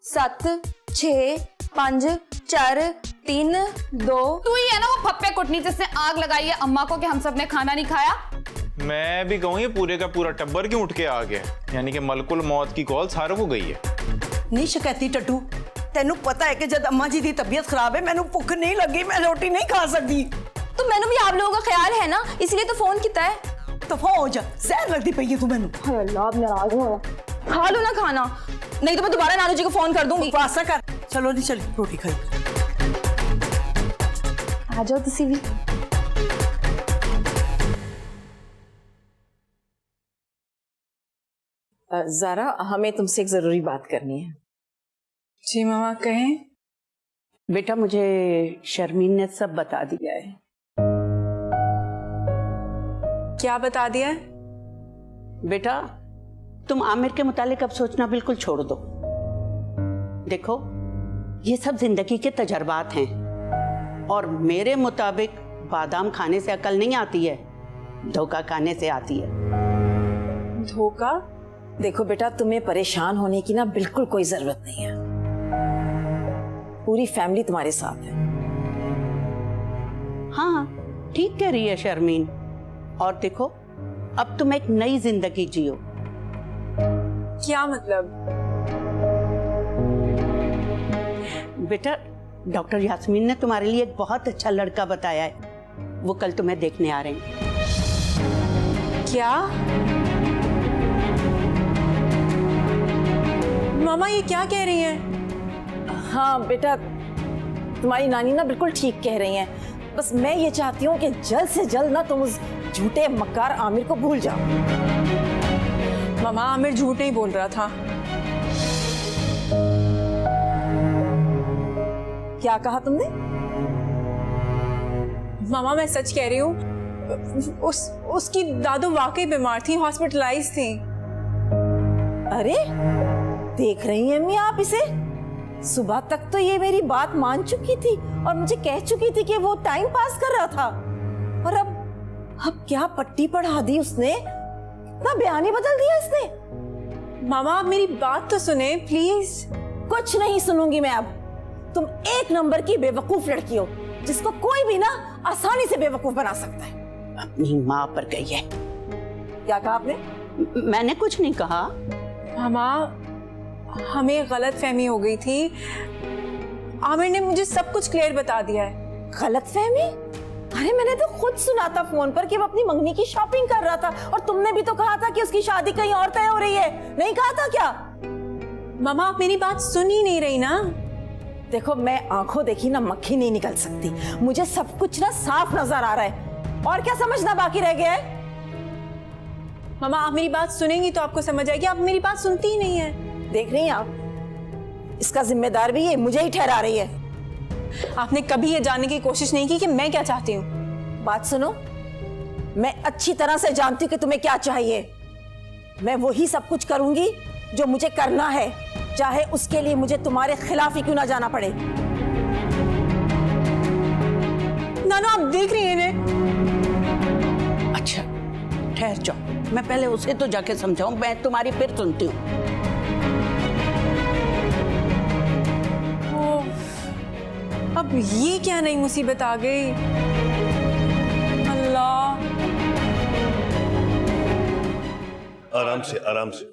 7 6 5 4 3 2। तू ही है ना वो फप्पे कुटनी जिसने आग लगाई है अम्मा को कि हम सब ने खाना नहीं खाया। मैं भी कहूँ ये पूरे का पूरा टब्बर क्यों उठ के आ गया, यानी कि मलकुल मौत की कॉल सारों को गई है। नहीं शकैती टट्टू, तेनू पता है कि जब अम्मा जी की तबीयत खराब है मैनू भुख नहीं लगी, मैं रोटी नहीं खा सकती। तो मैंने भी आप लोगों का ख्याल है ना, इसलिए तो फोन किया है। दफा हो जा, जहर लगती पई है तू मैनू। हाय अल्लाह, अब नाराज हो। खा लो ना खाना, नहीं तो मैं दोबारा नानू जी को फोन कर दूंगी। वासा कर, चलो नहीं चली रोटी खाई। आ जाओ तुसी भी। ज़ारा, हमें तुमसे एक जरूरी बात करनी है। जी मामा कहें। बेटा मुझे शर्मीन ने सब बता दिया है। क्या बता दिया है? बेटा तुम आमिर के मुतालिक अब सोचना बिल्कुल छोड़ दो। देखो ये सब जिंदगी के तजर्बात हैं और मेरे मुताबिक बादाम खाने से अकल नहीं आती है, धोखा खाने से आती है। धोखा? देखो बेटा, तुम्हें परेशान होने की ना बिल्कुल कोई जरूरत नहीं है। पूरी फैमिली तुम्हारे साथ है। हाँ ठीक कह रही है शर्मीन। और देखो अब तुम एक नई जिंदगी जियो। क्या मतलब? बेटा डॉक्टर यास्मीन ने तुम्हारे लिए एक बहुत अच्छा लड़का बताया है, वो कल तुम्हें देखने आ रहे हैं। क्या? मामा ये क्या कह रही हैं? हाँ बेटा, तुम्हारी नानी ना बिल्कुल ठीक कह रही हैं। बस मैं ये चाहती हूँ कि जल्द से जल्द ना तुम उस झूठे मक्कार आमिर को भूल जाओ। मामा आमिर झूठ नहीं बोल रहा था। क्या कहा तुमने? मामा मैं सच कह रही हूँ, उसकी दादू वाकई बीमार थी, हॉस्पिटलाइज थी। अरे देख रही हैं अम्मी आप इसे? सुबह तक तो ये मेरी बात मान चुकी थी और मुझे कह चुकी थी कि वो टाइम पास कर रहा था, और अब क्या पट्टी पढ़ा दी उसने, कितना बयान ही बदल दिया इसने। मामा आप मेरी बात तो सुने प्लीज। कुछ नहीं सुनूंगी मैं अब। तुम एक नंबर की बेवकूफ लड़की हो जिसको कोई भी ना आसानी से बेवकूफ बना सकता है। अपनी माँ पर गई है। क्या कहा आपने? मैंने कुछ नहीं कहा। मामा हमें गलत फहमी हो गई थी, आमिर ने मुझे सब कुछ क्लियर बता दिया है। गलत फहमी? अरे मैंने तो खुद सुना था फोन पर कि वो अपनी मंगनी की शॉपिंग कर रहा था, और तुमने भी तो कहा था कि उसकी शादी कहीं और तय हो रही है, नहीं कहा था क्या? मामा आप मेरी बात सुन ही नहीं रही ना। देखो मैं आंखों देखी ना मक्खी नहीं निकल सकती, मुझे सब कुछ ना साफ नजर आ रहा है। और क्या समझना बाकी रह गया है? मामा आप मेरी बात सुनेंगी तो आपको समझ आएगी, आप मेरी बात सुनती ही नहीं है। देख रही हैं आप, इसका जिम्मेदार भी ये मुझे ही ठहरा रही है। आपने कभी ये जानने की कोशिश नहीं की कि मैं क्या चाहती हूँ। बात सुनो, मैं अच्छी तरह से जानती हूँ कि तुम्हें क्या चाहिए। मैं वही सब कुछ करूंगी जो मुझे करना है, चाहे उसके लिए मुझे तुम्हारे खिलाफ ही क्यों ना जाना पड़े। नानू आप देख रही हैं इन्हें? अच्छा ठहर जाओ, मैं पहले उसे तो जाके समझाऊं, मैं तुम्हारी फिर सुनती हूँ। अब ये क्या नई मुसीबत आ गई? अल्लाह। आराम से आराम से।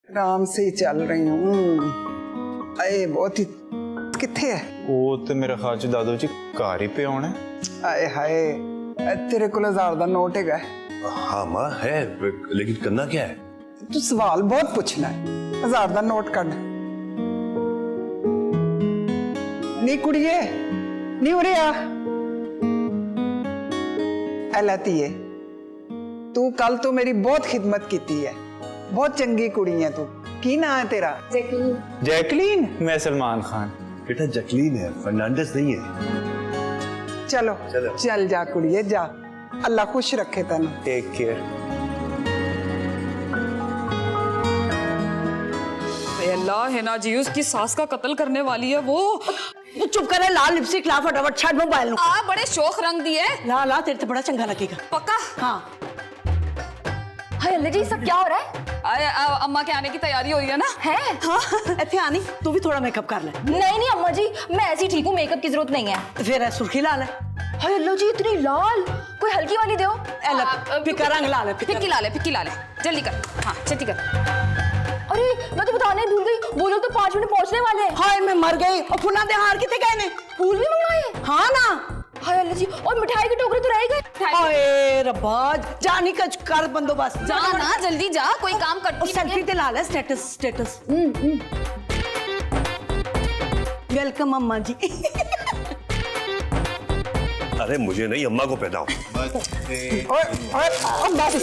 आराम से ही चल रही हूँ। अरे बहुत ही किथे है? वो तो मेरा ख्याल से दादू जी घर ही पे होना। आए हाय, तेरे को 1000 का नोट है? हाँ माँ है, लेकिन करना क्या है? तू सवाल बहुत पूछना है। 1000 का नोट कर। नी कुड़िए, नी उरे आ। लती है, तू कल तो मेरी बहुत खिदमत की है, बहुत चंगी कुड़ी है तू। की ना है तेरा? जैकलीन। मैं सलमान खान। बेटा जैकलीन है, फर्नांडिस नहीं है। चलो चलो। चल जा कुड़िए जा, अल्लाह खुश रखे तेन। Take care. अल्लाह है ना जी, उसकी सास का कत्ल करने वाली है वो। तू चुप कर, लाल लिपस्टिक ला फटाफट, छाड़ मोबाइल। आ बड़े शौक रंग दिए। ला ला, तेरे तो बड़ा चंगा लगेगा। पक्का? हाँ। हाय अल्लाह जी सब क्या हो रहा है? अम्मा के आने की तैयारी हो रही है ना? है? हाँ इतने आनी तू भी थोड़ा मेकअप कर ले। नहीं नहीं अम्मा जी मैं ऐसी ठीक हूँ, मेकअप की जरूरत नहीं है। तो फिर है सुर्खी लाल है। हाय अल्लाह जी इतनी लाल, कोई हल्की वाली दो। फिक्का रंग लाल है। फिक्की लाले जल्दी कर। हाँ जल्दी कर। अरे मैं तो बताने ही भूल गई, वो लोग तो 5 मिनट पहुंचने वाले हैं। हाय मैं मर गई। और फूलों दे हार कितने गए ने? फूल भी मंगवाए? हाँ ना। हाय अल्लाह जी और मिठाई के टोकरे तो रह गए। हाय रब्बा जा निकल कर बंदोबस्त। जा ना जल्दी जा, कोई काम करती सेल्फी ते ला ले स्टेटस। वेलकम अम्मा जी। अरे मुझे नहीं, अम्मा को पैदा हो। बस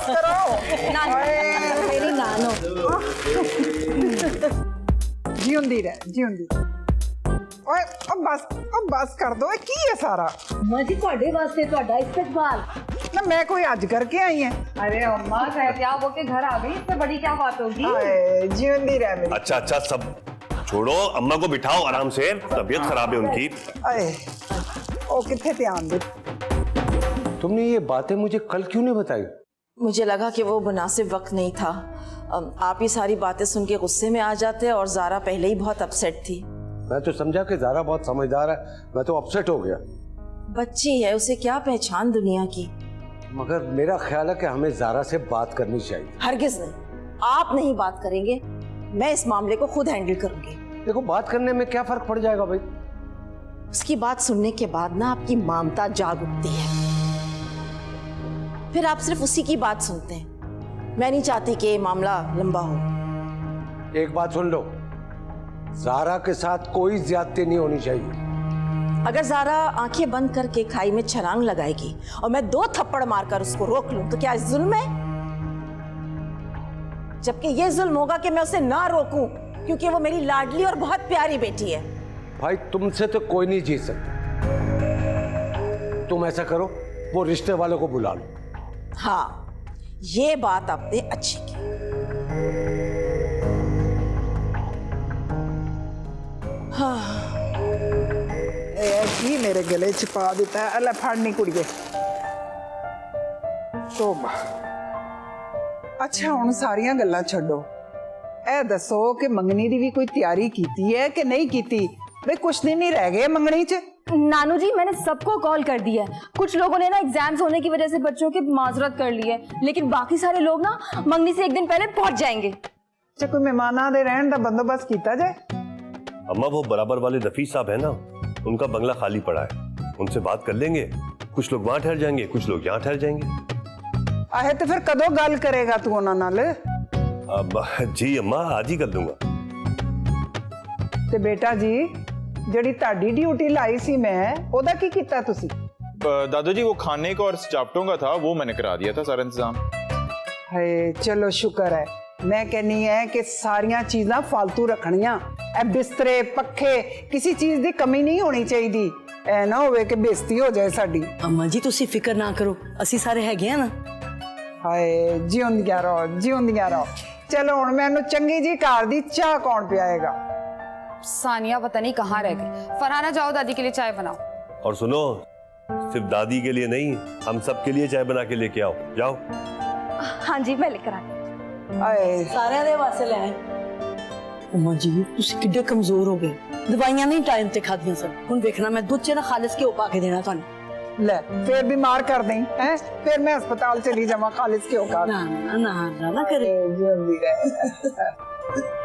करो। मेरी नानो जिउंदी रह। ओए अब बस कर दो, की है सारा? माजी ਤੁਹਾਡੇ ਵਾਸਤੇ ਤੁਹਾਡਾ इस्तेमाल। ना मैं कोई आज करके आई है। अरे अम्मा क्या वो के घर आ गई, इससे बड़ी क्या बात होगी? जिउंदी रह मेरी। अच्छा सब छोड़ो, अम्मा को बिठाओ आराम से, तबीयत खराब है उनकी। अरे ओ किथे ध्यान दे। तुमने ये बातें मुझे कल क्यों नहीं बताई? मुझे लगा कि वो मुनासिब वक्त नहीं था। आप ही सारी बातें सुन के गुस्से में आ जाते और ज़ारा पहले ही बहुत अपसेट थी। मैं तो समझा कि ज़ारा बहुत समझदार है, मैं तो अपसेट हो गया। बच्ची है, उसे क्या पहचान दुनिया की। मगर मेरा ख्याल है कि हमें ज़ारा से बात करनी चाहिए। हरगिज़ नहीं, आप नहीं बात करेंगे, मैं इस मामले को खुद हैंडल करूंगी। देखो बात करने में क्या फर्क पड़ जाएगा भाई? उसकी बात सुनने के बाद ना आपकी ममता जाग उठती है, फिर आप सिर्फ उसी की बात सुनते हैं। मैं नहीं चाहती कि ये मामला लंबा हो। एक बात सुन लो, ज़ारा के साथ कोई ज्यादती नहीं होनी चाहिए। अगर ज़ारा आंखें बंद करके खाई में छलांग लगाएगी और मैं 2 थप्पड़ मारकर उसको रोक लूं तो क्या जुल्म है? जबकि ये जुल्म होगा कि मैं उसे ना रोकूं, क्योंकि वो मेरी लाडली और बहुत प्यारी बेटी है। भाई तुमसे तो कोई नहीं जीत सकता। तुम ऐसा करो, वो रिश्ते वालों को बुला लो। हाँ, ये बात आपने अच्छी की। हाँ की मेरे गले च पा दिता है। अल्लाह फाड़नी कुड़िए। तोबा। अच्छा हुण सारियां गल्लां छड्डो, ए दसो कि मंगनी दी भी कोई तैयारी कीती है कि नहीं कीती? भाई कुछ दिन ही रह गए मंगनी च। नानू जी मैंने सबको कॉल कर दिया है। कुछ लोगों ने ना एग्जाम्स होने की वजह से बच्चों की माजरत कर ली है, लेकिन बाकी सारे लोग ना मंगनी से 1 दिन पहले पहुंच जाएंगे। अच्छा कोई मेहमाना दे रहन दा बंदोबस्त कीता जाए? अम्मा वो बराबर वाले रफी साहब है ना, उनका बंगला खाली पड़ा है, उनसे बात कर लेंगे। कुछ लोग वहां ठहर जाएंगे, कुछ लोग यहाँ ठहर जाएंगे। आहे तो फिर कदों गल करेगा तू उन्हां नाल? अब जी अम्मा आज ही कर दूंगा। ते बेटा जी जड़ी ताड़ी ड्यूटी लाई सी मैं, ओदा की कीता तुसी? दादू जी वो खाने का और स्टाफ्टों का था, वो मैंने करा दिया था सारा इंतजाम। हाय चलो शुक्र है। मैं कहनी है कि सारियां चीज़ां फालतू रखनियां, ए बिस्तरे पक्खे किसी चीज की कमी नहीं होनी चाहिए। ऐ ना होवे कि बेइज्जती हो जाए साडी। अम्मा जी तुसी फिक्र ना करो, असी सारे हैगे हैं ना। हाय जिउंदियां रहो। चलो हुण मैनू चंगी जी घर दी चाह कौन पियाएगा? सानिया पता नहीं कहाँ रह गई। फरहाना जाओ दादी के लिए चाय बनाओ। और सुनो, सिर्फ दादी के लिए नहीं, हम सब के लिए चाय बना के लेके आओ। जाओ। हाँ जी मैं लेकर आती। आए सारे दे वास्ते ले आए। अम्मा जी तुसी किड्डे कमजोर हो गए, दवाइयां नहीं टाइम ते खादियां सन। हुण देखना मैं दुध च ना खालिस घ्यो पा के देना तुहानू। ले फिर बीमार कर दें हैं, फिर मैं अस्पताल चली जावा खालिस क्यों कर? ना करे। जिउंदी रहे।